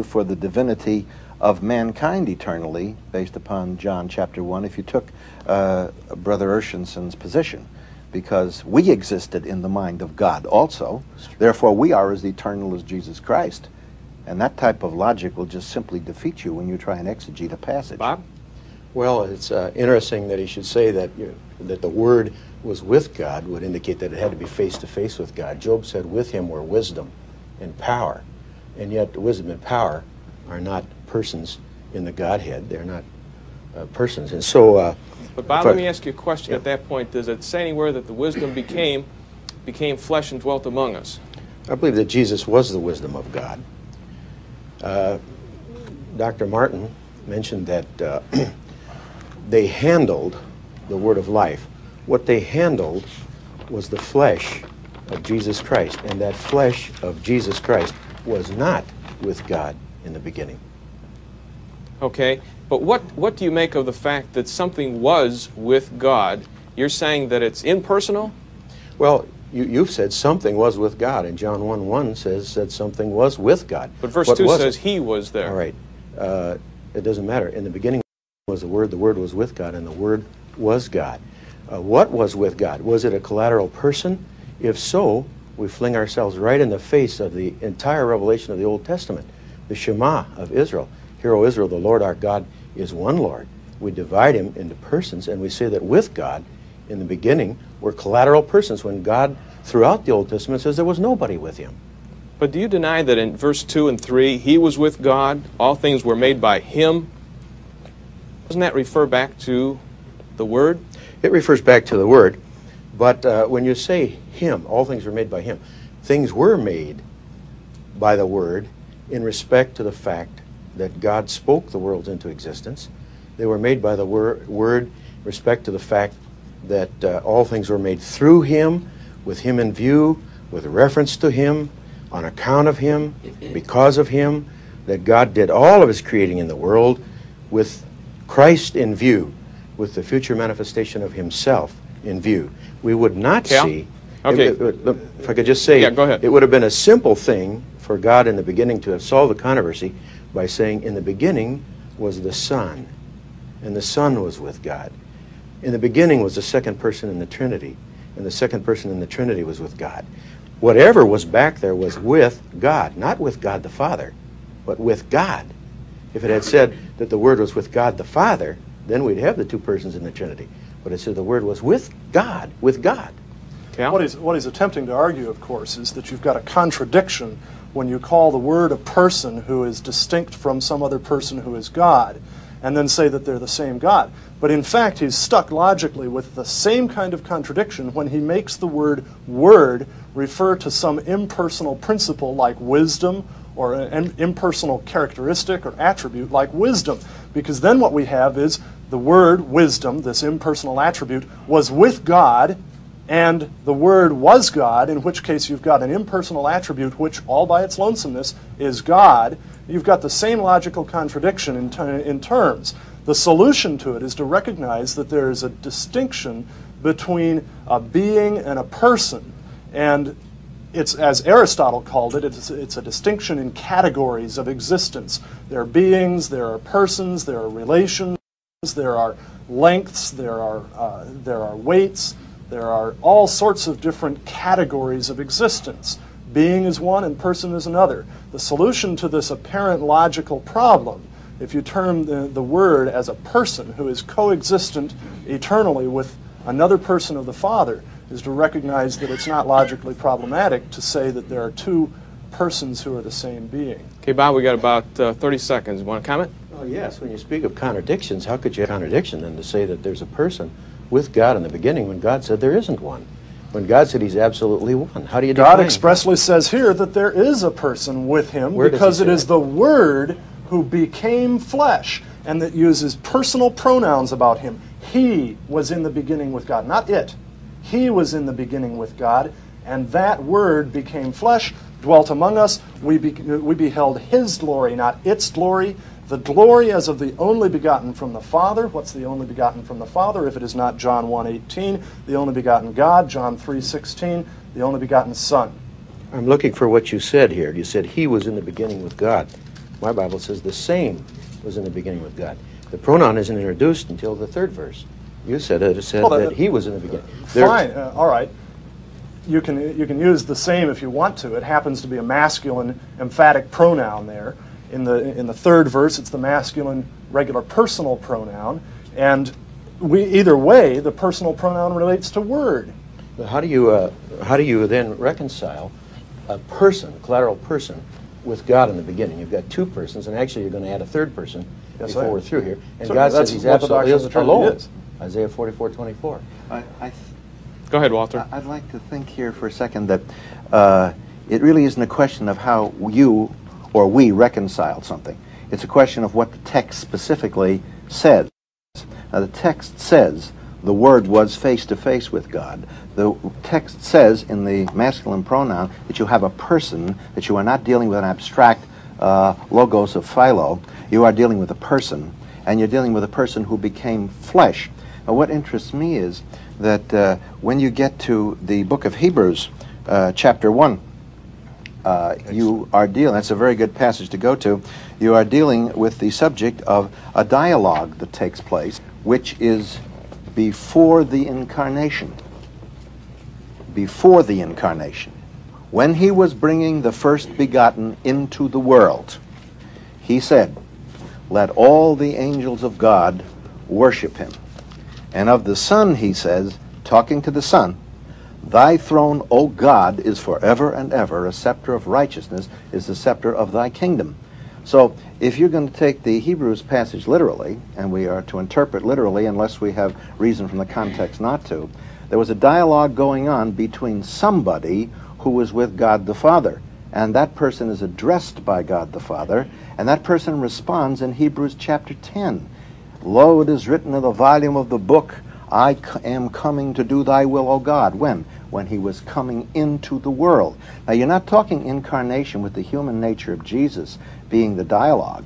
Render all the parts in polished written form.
for the divinity of mankind eternally, based upon John chapter 1, if you took Brother Urshanson's position, because we existed in the mind of God also, therefore we are as eternal as Jesus Christ. And that type of logic will just simply defeat you when you try and exegete a passage. Bob? Well, it's interesting that he should say that that the Word was with God would indicate that it had to be face-to-face with God. Job said with him were wisdom and power, and yet wisdom and power are not persons in the Godhead. They're not persons. And so... but Bob, let me ask you a question at that point. Does it say anywhere that the wisdom became flesh and dwelt among us? I believe that Jesus was the wisdom of God. Dr. Martin mentioned that they handled the word of life. What they handled was the flesh of Jesus Christ, and that flesh of Jesus Christ was not with God in the beginning. Okay, but what do you make of the fact that something was with God? You're saying that it's impersonal? Well, you've said something was with God, and John 1:1 said something was with God. But verse 2 says he was there. All right. It doesn't matter. In the beginning was the Word was with God, and the Word was God. What was with God? Was it a collateral person? If so, we fling ourselves right in the face of the entire revelation of the Old Testament, the Shema of Israel. Hear, O Israel, the Lord our God is one Lord. We divide him into persons, and we say that with God, in the beginning, were collateral persons, when God, throughout the Old Testament, says there was nobody with him. But do you deny that in verse 2 and 3, he was with God, all things were made by him? Doesn't that refer back to the Word? It refers back to the Word, but when you say him, all things were made by him, things were made by the Word in respect to the fact that God spoke the worlds into existence. They were made by the Word in respect to the fact that all things were made through him, with him in view, with reference to him, on account of him, because of him, that God did all of his creating in the world with Christ in view, with the future manifestation of himself in view. We would not see... Okay. If I could just say, go ahead. It would have been a simple thing for God in the beginning to have solved the controversy by saying, in the beginning was the Son, and the Son was with God. In the beginning was the second person in the Trinity, and the second person in the Trinity was with God. Whatever was back there was with God, not with God the Father, but with God. If it had said that the Word was with God the Father, then we'd have the two persons in the Trinity. But it said the Word was with God, with God. Cal? What he's attempting to argue, of course, is that you've got a contradiction when you call the Word a person who is distinct from some other person who is God, and then say that they're the same God. But in fact, he's stuck logically with the same kind of contradiction when he makes the word word refer to some impersonal principle like wisdom, or an impersonal characteristic or attribute like wisdom. Because then what we have is the word wisdom, this impersonal attribute, was with God, and the Word was God, in which case you've got an impersonal attribute which, all by its lonesomeness, is God. You've got the same logical contradiction in terms. The solution to it is to recognize that there is a distinction between a being and a person. And it's, as Aristotle called it, it's a distinction in categories of existence. There are beings, there are persons, there are relations, there are lengths, there are weights. There are all sorts of different categories of existence. Being is one and person is another. The solution to this apparent logical problem, if you term the Word as a person who is coexistent eternally with another person of the Father, is to recognize that it's not logically problematic to say that there are two persons who are the same being. Okay, Bob, we got about 30 seconds. You want to comment? Oh, yes. When you speak of contradictions, how could you have a contradiction than to say that there's a person with God in the beginning when God said there isn't one? When God said he's absolutely one. How do you define God expressly says here that there is a person with him Where because it is that? the Word who became flesh, and that uses personal pronouns about him. He was in the beginning with God, not it. He was in the beginning with God, and that Word became flesh, dwelt among us. We beheld his glory, not its glory. The glory as of the only begotten from the Father. What's the only begotten from the Father if it is not John 1:18? The only begotten God, John 3:16. The only begotten Son. I'm looking for what you said here. You said he was in the beginning with God. My Bible says the same was in the beginning with God. The pronoun isn't introduced until the third verse. You said it said that he was in the beginning. Fine, all right. You can use the same if you want to. It happens to be a masculine emphatic pronoun there. In the third verse, it's the masculine regular personal pronoun, and either way, the personal pronoun relates to word. But how do you then reconcile a person, collateral person, with God in the beginning? You've got two persons, and actually you're going to add a third person before we're through here. And so God says He's absolutely alone. Is. Isaiah 44:24. Go ahead, Walter. I'd like to think here for a second that it really isn't a question of how you or we reconcile something. It's a question of what the text specifically says. Now, the text says the Word was face-to-face with God. The text says in the masculine pronoun that you have a person, that you are not dealing with an abstract logos of philo. You are dealing with a person, and you're dealing with a person who became flesh. Now, what interests me is that when you get to the book of Hebrews, chapter 1, you are dealing, that's a very good passage to go to, you are dealing with the subject of a dialogue that takes place, which is before the incarnation. Before the incarnation. When He was bringing the first begotten into the world, He said, "Let all the angels of God worship Him." And of the Son, He says, talking to the Son, "Thy throne, O God, is forever and ever. A scepter of righteousness is the scepter of Thy kingdom." So, if you're going to take the Hebrews passage literally, and we are to interpret literally unless we have reason from the context not to, there was a dialogue going on between somebody who was with God the Father. And that person is addressed by God the Father, and that person responds in Hebrews chapter 10. "Lo, it is written in the volume of the book, I am coming to do Thy will, O God." When? When He was coming into the world. Now, you're not talking incarnation with the human nature of Jesus being the dialogue.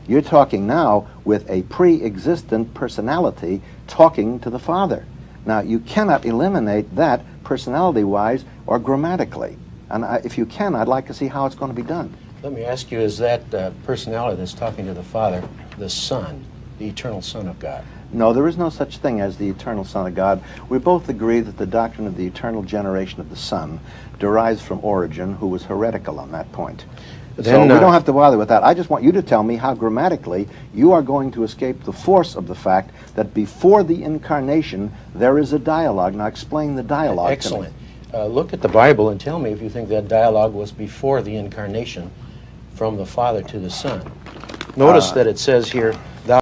You're talking now with a pre-existent personality talking to the Father. Now, you cannot eliminate that personality-wise or grammatically. And if you can, I'd like to see how it's going to be done. Let me ask you, is that personality that's talking to the Father the Son, the eternal Son of God? No, there is no such thing as the eternal Son of God. We both agree that the doctrine of the eternal generation of the Son derives from Origen, who was heretical on that point. So we don't have to bother with that. I just want you to tell me how grammatically you are going to escape the force of the fact that before the incarnation there is a dialogue. Now explain the dialogue. Excellent. Look at the Bible and tell me if you think that dialogue was before the incarnation from the Father to the Son. Notice that it says here